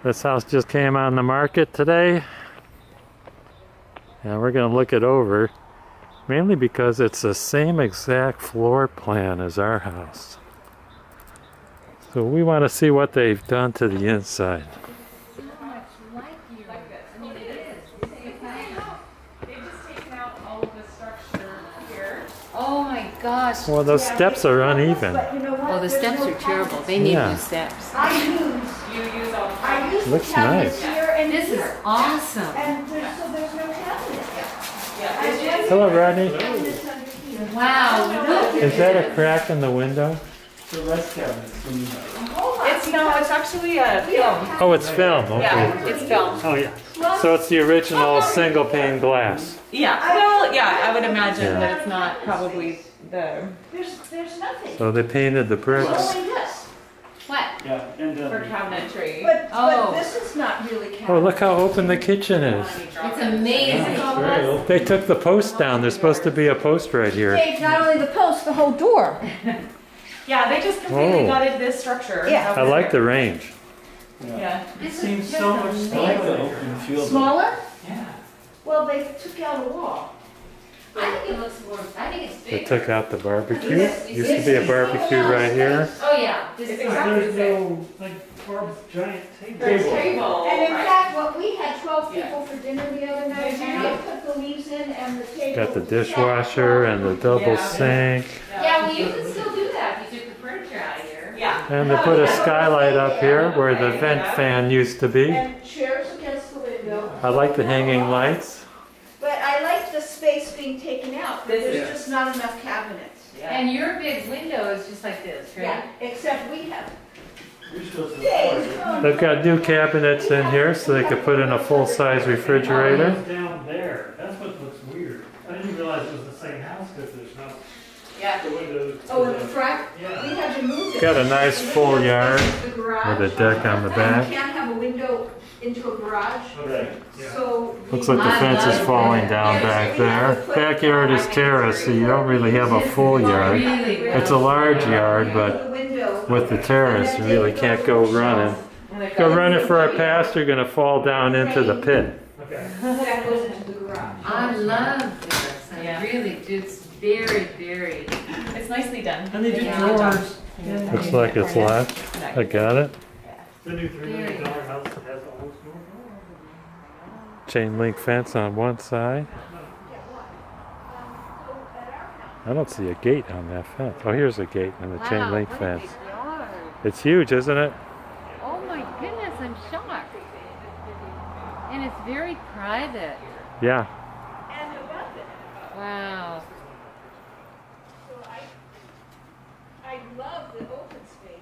This house just came on the market today, and we're going to look it over, mainly because it's the same exact floor plan as our house. So we want to see what they've done to the inside. Oh my gosh. Well, those steps are uneven. Oh, the steps are terrible. They need new steps. Looks nice. This is awesome. And so there's no cabinet. Hello, Rodney. Wow. Look. Is that a crack in the window? The rest cabinets. It's actually a film. Oh, it's film. Okay. Yeah, it's film. Oh, yeah. So it's the original single pane glass. Yeah. Well, yeah, I would imagine Yeah. that it's not probably the There's nothing. So they painted the bricks. Only this. What? Yeah, and for cabinetry. But this is not really cabinet. Oh, look how open the kitchen is. It's amazing. They took the post down. There's supposed to be a post right here. Dave, not only the post, the whole door. Yeah, they just completely Oh. gutted this structure. Yeah. I like the range. Yeah. it seems so much smaller than field. Smaller? Yeah. Well, they took out a wall. I think it looks more. I think it's They big. took out the barbecue. Used to be a barbecue right here. Oh yeah. This is exactly the same. no, like, Barb's giant table. Table. And in right. fact, what we had 12 people for dinner the other night, and they put the leaves in and the table. Got the dishwasher and the double sink. Yeah, well, you can still do that if you took the furniture out of here. Yeah. And they put a skylight up here where the vent fan used to be. And chairs against the window. I like the hanging lights. But I like the space being taken out, but there's just not enough cabinets. And your big window is just like this, right? Yeah, except we have. You're supposed to Dave, They've got new cabinets in here so they could put in a full-size refrigerator. down there. That's what looks weird. I didn't realize it was the same house because there's no Yeah. the windows. Oh, in the front? Yeah. We had to move it. Got a nice full yard The garage. with a deck on the You back. can't have a window into a garage, Okay. Yeah. so. Looks like the fence is falling down back there. Backyard is terrace, so you don't really have a full yard. Really. It's a large yard, but The window. with the terrace, you really can't go running. Go running for a pass, you're gonna fall down into the pit. Okay. That goes into the garage. I love this. I Yeah. really do. It's very, very. It's nicely done. And they do Yeah. drawers. Looks like it's locked. I got it. The new $3 million house that has all those doors. Chain link fence on one side. I don't see a gate on that fence. Oh, here's a gate and the chain link what a fence. big yard. It's huge, isn't it? Oh my goodness, I'm shocked. And it's very private. Yeah. And above it. Wow. So I love the open space.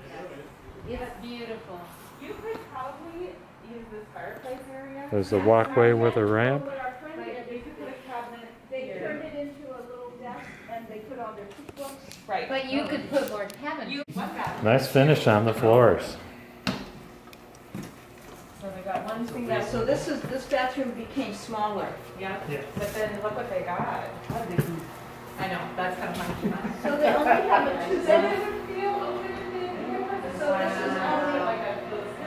It's beautiful. You could probably use this fireplace area. There's a walkway with a ramp. What our friend did, You could put a cabinet they here. turned it into a little desk and they put all their cookbooks. Right. But you could put more cabinets. One cabinet. Nice finish on the floors. So they got one thing Yeah, that's so this bathroom became smaller. yeah. Yeah. But then look what they got. I know that's kind of funky. So they only have a 2-bedroom. So this is only,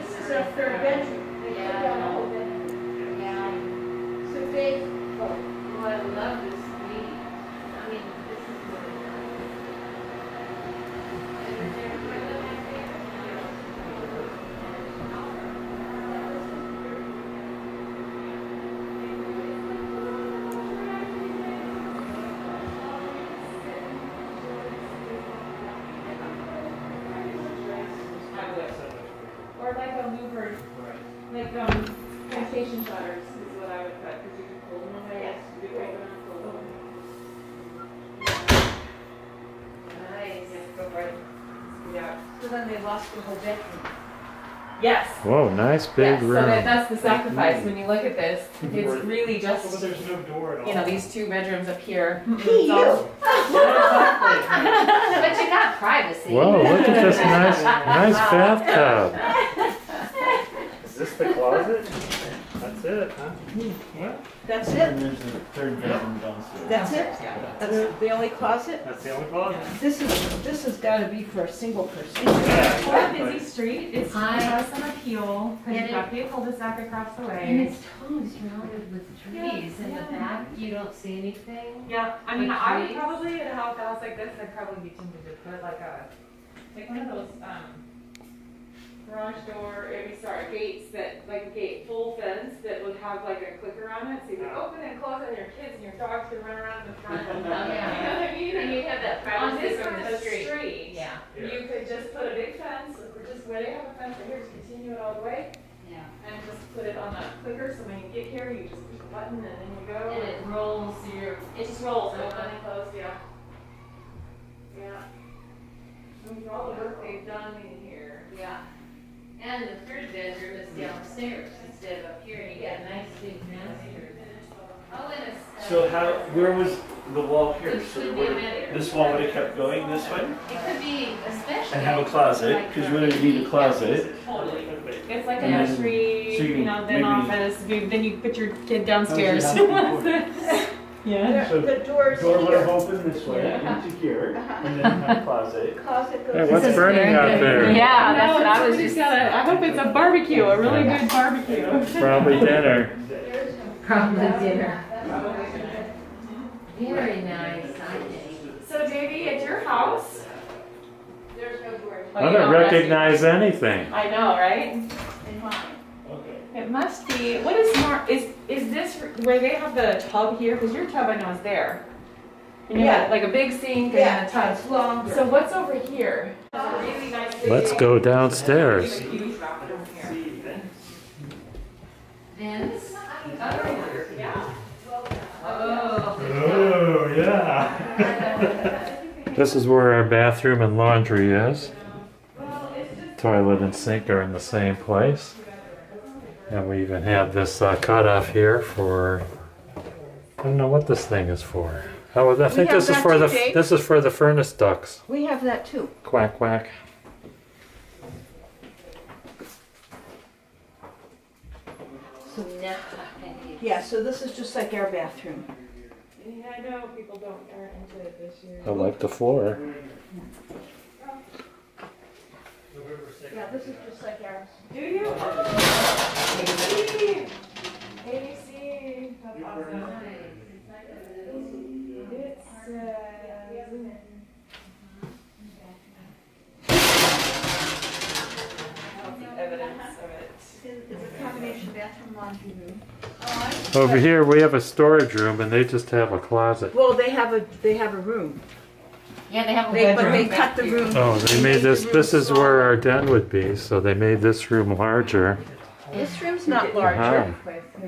this is a third bedroom. They took down the whole bedroom. Yeah. So Dave, Oh, I love this suite. I mean, this is really Or like a louvered, like plantation shutters is what I would put because you can pull them away. Yes. You can open and pull them. nice. Go right. Yeah. so then they lost the whole bedroom. Yes. Whoa, nice big Yes. So room. that's the sacrifice when you look at this. It's really But just there's no door at all. you know these two bedrooms up here. Hey, It's all- you. But you got privacy. Whoa, look at this nice bathtub. Is this the closet? That's it. it, huh? That's And it? there's a third bedroom downstairs. That's it? That's the only closet? That's the only closet. This has gotta be for a single person. It's quite a busy street. It Hi. has some appeal, because And you've got the cul-de-sac across the And way. it's totally surrounded with trees. In the back, you don't see anything. Yeah, I mean, With I would trees? probably, in a house like this, I'd probably be tempted to put like one of those, garage door, gates that, like a gate, full fence that would have like a clicker on it, so you could open and close it, and your kids and your dogs could run around in the front of them. Oh, yeah. You know what I mean? And you have that On privacy this from part the of the street. street, Yeah. you could just put a big fence, or just where they have a fence, right here, just continue it all the way, Yeah. and just put it on a clicker, so when you get here, you just push the button, and then you go. And it rolls your. It just rolls, open and close, yeah. Yeah. And for all the work they've done in here. Yeah. And the third bedroom is downstairs instead of up here, and you got a nice big master. Oh, and it's. So where was the wall here? It So should be where- a bedroom. this wall would have kept going this way? It could be, especially. And have a closet, because you wouldn't need a closet. Totally. It's like a And then- nursery, so you then maybe- office, then you put your kid downstairs. How's your house before? Yeah. So The door's door would have here. opened this way into here, and then have a closet. Closet Hey, goes. what's is burning very out good. there? Yeah, that's what I was somebody's just. I hope it's a barbecue, a really good barbecue. Probably dinner. Probably dinner. Very nice, I think. So Davey, at your house? There's no door. Oh, I you don't that's- recognize anything. I know, right? In mine. Okay. It must be. What is smart? Is this where they have the tub here? Because your tub I know is there. And you Yeah. have like a big sink Yeah, and a tub. it's longer. So what's over here? There's a really nice big- Let's go downstairs. There's a huge bathroom here. Vince? Yeah. Oh. Oh, yeah. This is where our bathroom and laundry is. Toilet and sink are in the same place. And we even have this cutoff here for, I don't know what this thing is for. Oh, I think have this is that for too, the Dave. this is for the furnace ducts. We have that too. Quack quack. So now. Yeah, so this is just like our bathroom. Yeah, I know people aren't into it this year. I like the floor. Yeah, this is just like ours. Do you? Oh, ABC. ABC. That's awesome. It says. Evidence of it. It's a combination bathroom, laundry room. Over here we have a storage room and they just have a closet. Well, they have a room. Yeah, they have a But bedroom. they cut the room. Oh, they made this, this is where our den would be, so they made this room larger. This room's not larger.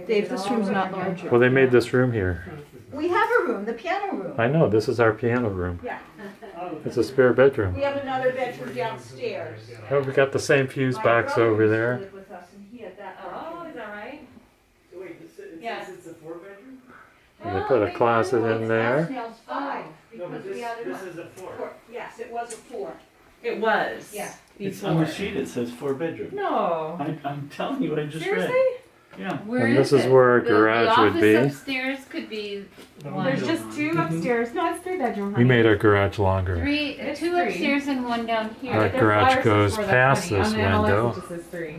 Dave, this room's not larger. Well, they made this room here. We have a room, the piano room. I know, this is our piano room. Yeah. It's a spare bedroom. We have another bedroom downstairs. Oh, we got the same fuse My box brother over used to there. live with us, and he had that Oh, bedroom. is that right? So wait, it Yeah. says it's a 4-bedroom? And they put a closet in there. Now it's 5. No, but Because we added this one. is a 4. Yes, it was a 4. It was. Yeah. It's on the sheet, it says 4-bedroom. No. I'm telling you, I just Seriously? read. Yeah. Where And this is it? where our The garage would be. office upstairs could be one. There's just two upstairs. No, it's 3-bedroom. We made our garage longer. Three, It's two three. upstairs and one down here. Our garage goes past this window. It just says 3.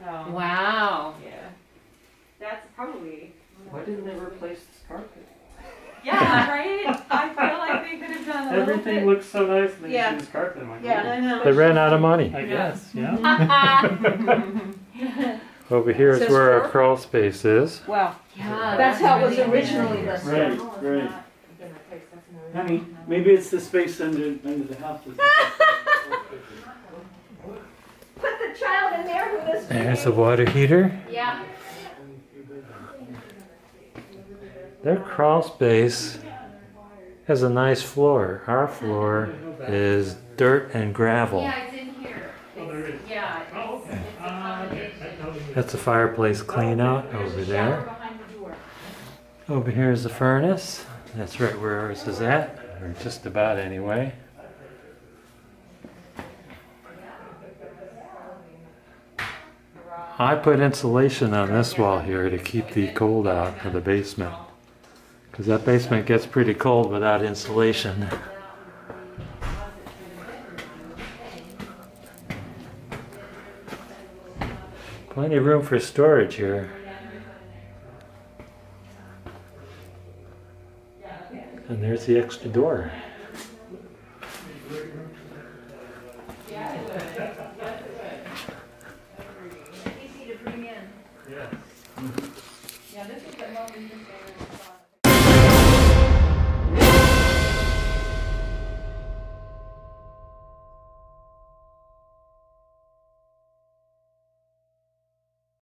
Oh. Wow. Yeah. That's probably. Why didn't they replace this carpet? Yeah, right? I feel like they could have done a little Everything bit. looks so nice and they Yeah. use carpet. I'm like, Yeah. I know. They ran out of money. I guess, yeah. Over here is Says where our 4? crawl space is. Well, Yeah, that's how it was really originally nice. listed. Right, No, it's right. not been replaced. That's another- Honey, maybe it's the space under the house. Put the child in there who lives. There's the water heater. Yeah. Their crawl space has a nice floor. Our floor is dirt and gravel. Yeah, it's in here. Oh, there it is. Yeah, Oh, it's, okay. it's a Okay. combination. That tells me. That's a fireplace clean out over there. Behind the door. Over here is the furnace. That's right where ours is at, or just about anyway. I put insulation on this wall here to keep the cold out of the basement. Because that basement gets pretty cold without insulation. Plenty of room for storage here. And there's the extra door. Easy to bring in. Yeah.